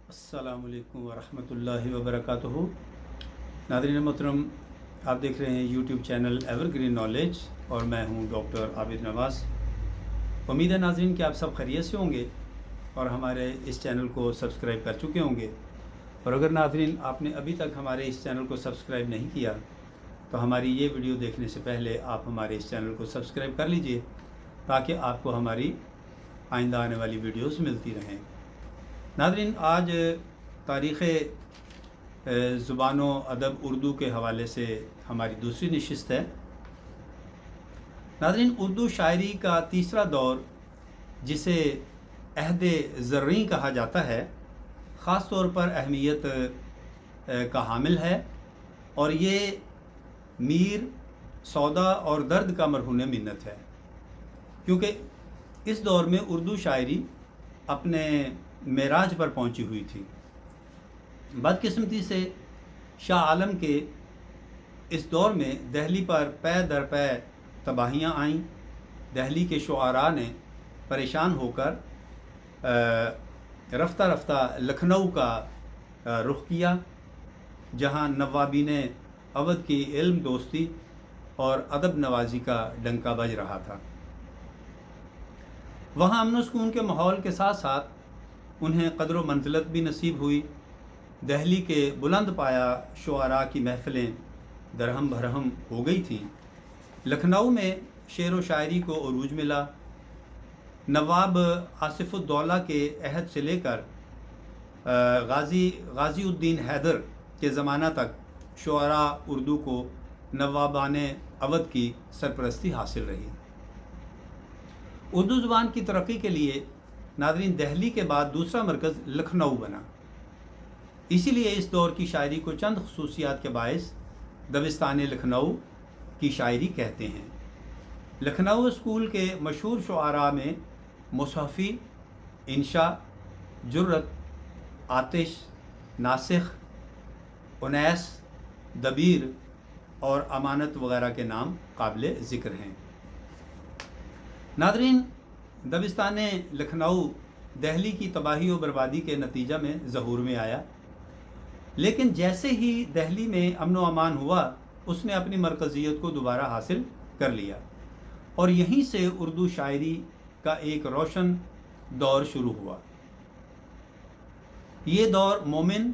السلام علیکم ورحمۃ اللہ وبرکاتہ۔ ناظرین محترم، آپ دیکھ رہے ہیں YouTube channel ever green knowledge اور میں ہوں ڈاکٹر عابد نواز۔ امید ہے ناظرین کہ آپ سب خیریت سے ہوں گے اور ہمارے اس چینل کو سبسکرائب کر چکے ہوں گے، اور اگر ناظرین آپ نے ابھی تک ہمارے اس چینل کو سبسکرائب نہیں کیا تو ہماری یہ ویڈیو دیکھنے سے پہلے آپ ہمارے اس چینل کو سبسکرائب کر لیجئے تاکہ آپ کو ہماری آئندہ آنے والی ویڈیوز ملتی رہیں۔ ناظرین، آج تاریخ زبان و ادب اردو کے حوالے سے ہماری دوسری نشست ہے۔ ناظرین، اردو شاعری کا تیسرا دور، جسے عہد زریں کہا جاتا ہے، خاص طور پر اہمیت کا حامل ہے، اور یہ میر، سودا اور درد کا مرہون منت ہے، کیونکہ اس دور میں اردو شاعری اپنے معراج پر پہنچی ہوئی تھی۔ بدقسمتی سے شاہ عالم کے اس دور میں دہلی پر پے در پے تباہیاں آئیں۔ دہلی کے شعراء نے پریشان ہو کر رفتہ رفتہ لکھنؤ کا رخ کیا، جہاں نوابین اودھ کی علم دوستی اور ادب نوازی کا ڈنکا بج رہا تھا۔ وہاں امن و سکون کے ماحول کے ساتھ ساتھ انہیں قدر و منزلت بھی نصیب ہوئی۔ دہلی کے بلند پایا شعراء کی محفلیں درہم بھرہم ہو گئی تھیں۔ لکھنؤ میں شعر و شاعری کو عروج ملا۔ نواب آصف الدولہ کے عہد سے لے کر غازی الدین حیدر کے زمانہ تک شعراء اردو کو نوابان اودھ کی سرپرستی حاصل رہی۔ اردو زبان کی ترقی کے لیے ناظرین دہلی کے بعد دوسرا مرکز لکھنؤ بنا۔ اسی لیے اس دور کی شاعری کو چند خصوصیات کے باعث دبستان لکھنؤ کی شاعری کہتے ہیں۔ لکھنؤ اسکول کے مشہور شعراء میں مصحفی، انشا، جرت، آتش، ناسخ، انیس، دبیر اور امانت وغیرہ کے نام قابل ذکر ہیں۔ ناظرین، دبستان لکھنؤ دہلی کی تباہی و بربادی کے نتیجہ میں ظہور میں آیا، لیکن جیسے ہی دہلی میں امن و امان ہوا، اس نے اپنی مرکزیت کو دوبارہ حاصل کر لیا، اور یہیں سے اردو شاعری کا ایک روشن دور شروع ہوا۔ یہ دور مومن،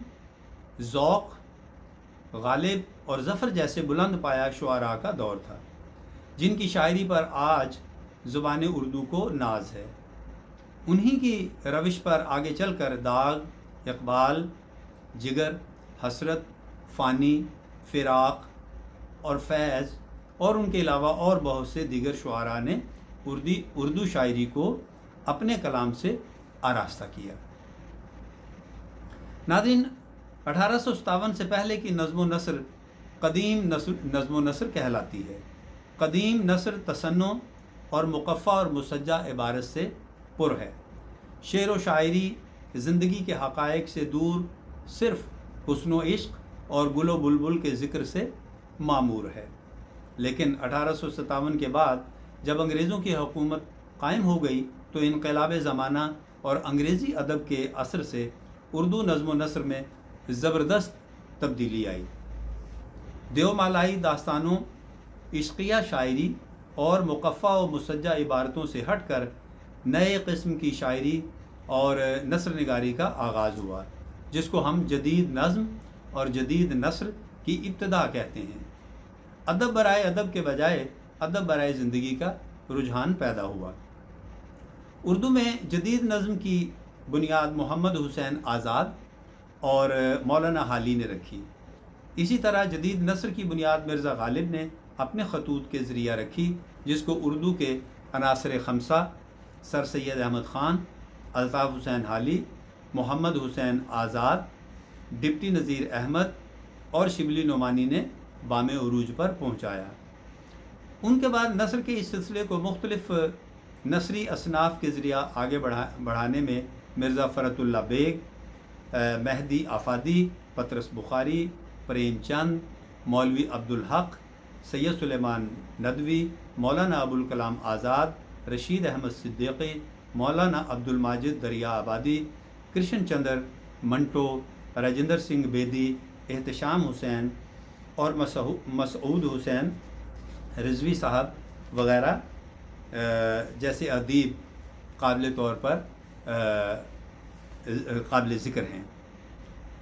ذوق، غالب اور ظفر جیسے بلند پایا شعراء کا دور تھا، جن کی شاعری پر آج زبان اردو کو ناز ہے۔ انہی کی روش پر آگے چل کر داغ، اقبال، جگر، حسرت، فانی، فراق اور فیض اور ان کے علاوہ اور بہت سے دیگر شعراء نے اردو شاعری کو اپنے کلام سے آراستہ کیا۔ ناظرین، 1857 سے پہلے کی نظم و نثر قدیم نظم و نثر کہلاتی ہے۔ قدیم نثر تصنع اور مقفع اور مسجع عبارت سے پر ہے۔ شعر و شاعری زندگی کے حقائق سے دور صرف حسن و عشق اور گل و بلبل کے ذکر سے معمور ہے۔ لیکن 1857 کے بعد جب انگریزوں کی حکومت قائم ہو گئی تو انقلاب زمانہ اور انگریزی ادب کے اثر سے اردو نظم و نثر میں زبردست تبدیلی آئی۔ دیومالائی داستانوں، عشقیہ شاعری اور مقفع و مسجع عبارتوں سے ہٹ کر نئے قسم کی شاعری اور نثر نگاری کا آغاز ہوا، جس کو ہم جدید نظم اور جدید نثر کی ابتدا کہتے ہیں۔ ادب برائے ادب کے بجائے ادب برائے زندگی کا رجحان پیدا ہوا۔ اردو میں جدید نظم کی بنیاد محمد حسین آزاد اور مولانا حالی نے رکھی۔ اسی طرح جدید نثر کی بنیاد مرزا غالب نے اپنے خطوط کے ذریعہ رکھی، جس کو اردو کے عناصر خمسہ سر سید احمد خان، الطاف حسین حالی، محمد حسین آزاد، ڈپٹی نذیر احمد اور شبلی نعمانی نے بام عروج پر پہنچایا۔ ان کے بعد نثر کے اس سلسلے کو مختلف نثری اصناف کے ذریعہ آگے بڑھانے میں مرزا فرت اللہ بیگ، مہدی آفادی، پطرس بخاری، پریم چند، مولوی عبدالحق، سید سلیمان ندوی، مولانا ابوالکلام آزاد، رشید احمد صدیقی، مولانا عبد الماجد دریا آبادی، کرشن چندر منٹو، راجندر سنگھ بیدی، احتشام حسین اور مسعود حسین رضوی صاحب وغیرہ جیسے ادیب قابل طور پر قابل ذکر ہیں۔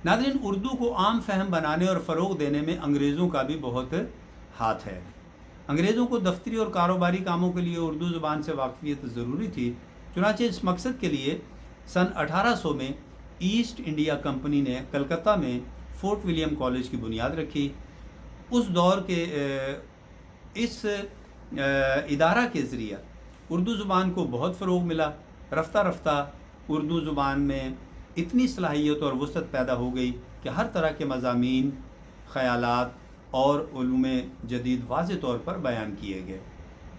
ناظرین، اردو کو عام فہم بنانے اور فروغ دینے میں انگریزوں کا بھی بہت ہاتھ ہے۔ انگریزوں کو دفتری اور کاروباری کاموں کے لیے اردو زبان سے واقفیت ضروری تھی، چنانچہ اس مقصد کے لیے سن 1800 میں ایسٹ انڈیا کمپنی نے کلکتہ میں فورٹ ولیم کالج کی بنیاد رکھی۔ اس دور کے اس ادارہ کے ذریعہ اردو زبان کو بہت فروغ ملا۔ رفتہ رفتہ اردو زبان میں اتنی صلاحیت اور وسعت پیدا ہو گئی کہ ہر طرح کے مضامین، خیالات اور علوم جدید واضح طور پر بیان کیے گئے۔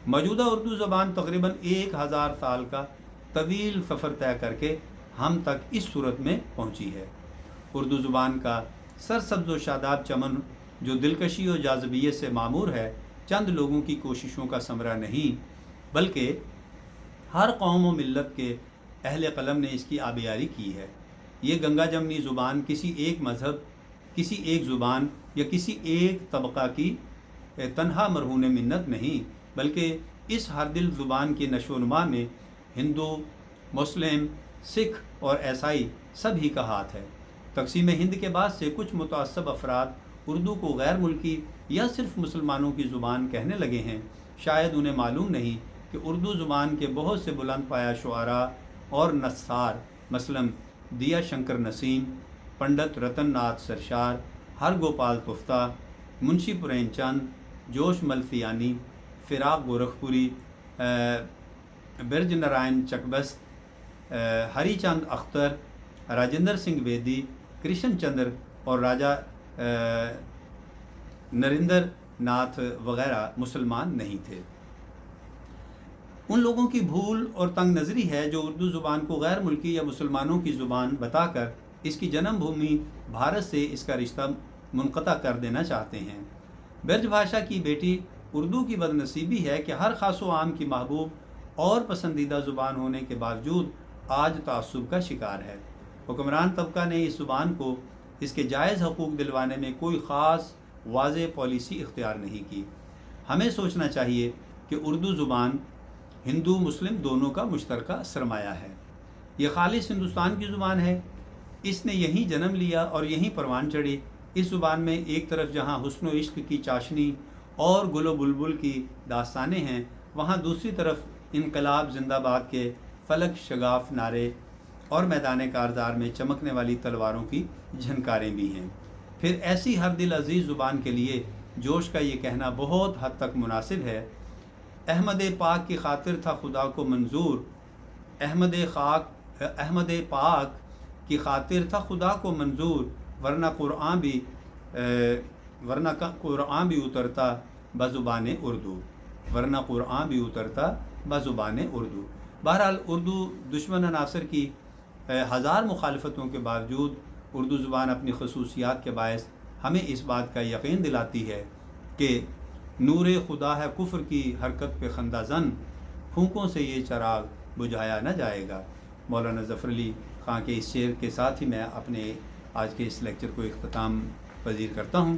موجودہ اردو زبان تقریباً 1000 سال کا طویل سفر طے کر کے ہم تک اس صورت میں پہنچی ہے۔ اردو زبان کا سرسبز و شاداب چمن جو دلکشی اور جاذبیت سے معمور ہے، چند لوگوں کی کوششوں کا ثمرہ نہیں، بلکہ ہر قوم و ملت کے اہل قلم نے اس کی آبیاری کی ہے۔ یہ گنگا جمنی زبان کسی ایک مذہب، کسی ایک زبان یا کسی ایک طبقہ کی تنہا مرہون منت نہیں، بلکہ اس ہر دل زبان کی نشو و نما میں ہندو، مسلم، سکھ اور عیسائی سبھی کا ہاتھ ہے۔ تقسیم ہند کے بعد سے کچھ متعصب افراد اردو کو غیر ملکی یا صرف مسلمانوں کی زبان کہنے لگے ہیں۔ شاید انہیں معلوم نہیں کہ اردو زبان کے بہت سے بلند پایہ شعراء اور نثار مثلاً دیا شنکر نسیم، پنڈت رتن ناتھ سرشار، ہر گوپال تفتہ، منشی پریم چند، جوش مل فیانی، فراق گورکھپوری، برج نارائن چکبست، ہری چند اختر، راجندر سنگھ بیدی، کرشن چندر اور راجا نریندر ناتھ وغیرہ مسلمان نہیں تھے۔ ان لوگوں کی بھول اور تنگ نظری ہے جو اردو زبان کو غیر ملکی یا مسلمانوں کی زبان بتا کر اس کی جنم بھومی بھارت سے اس کا رشتہ منقطع کر دینا چاہتے ہیں۔ برج بھاشا کی بیٹی اردو کی بدنصیبی ہے کہ ہر خاص و عام کی محبوب اور پسندیدہ زبان ہونے کے باوجود آج تعصب کا شکار ہے۔ حکمران طبقہ نے اس زبان کو اس کے جائز حقوق دلوانے میں کوئی خاص واضح پالیسی اختیار نہیں کی۔ ہمیں سوچنا چاہیے کہ اردو زبان ہندو مسلم دونوں کا مشترکہ سرمایہ ہے۔ یہ خالص ہندوستان کی زبان ہے۔ اس نے یہیں جنم لیا اور یہیں پروان چڑھی۔ اس زبان میں ایک طرف جہاں حسن و عشق کی چاشنی اور گل و بلبل کی داستانیں ہیں، وہاں دوسری طرف انقلاب زندہ باد کے فلک شگاف نعرے اور میدان کارزار میں چمکنے والی تلواروں کی جھنکاریں بھی ہیں۔ پھر ایسی ہر دل عزیز زبان کے لیے جوش کا یہ کہنا بہت حد تک مناسب ہے: احمد پاک کی خاطر تھا خدا کو منظور، احمد پاک کی خاطر تھا خدا کو منظور، ورنہ قرآن بھی اترتا بزبان اردو، ورنہ قرآن بھی اترتا بزبان اردو۔ بہرحال اردو دشمن عناصر کی ہزار مخالفتوں کے باوجود اردو زبان اپنی خصوصیات کے باعث ہمیں اس بات کا یقین دلاتی ہے کہ نور خدا ہے کفر کی حرکت پہ خندہ زن، پھونکوں سے یہ چراغ بجھایا نہ جائے گا۔ مولانا ظفر علی خان کے اس شعر کے ساتھ ہی میں اپنے آج کے اس لیکچر کو اختتام پذیر کرتا ہوں۔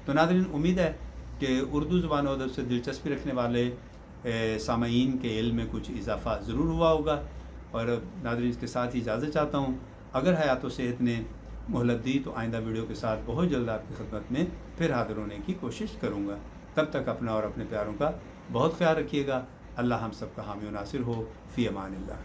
تو ناظرین، امید ہے کہ اردو زبان و ادب سے دلچسپی رکھنے والے سامعین کے علم میں کچھ اضافہ ضرور ہوا ہوگا، اور ناظرین اس کے ساتھ ہی اجازت چاہتا ہوں۔ اگر حیات و صحت نے مہلت دی تو آئندہ ویڈیو کے ساتھ بہت جلد آپ کی خدمت میں پھر حاضر ہونے کی کوشش کروں گا۔ تب تک اپنا اور اپنے پیاروں کا بہت خیال رکھیے گا۔ اللہ ہم سب کا حامی و ناصر ہو۔ فی امان اللہ۔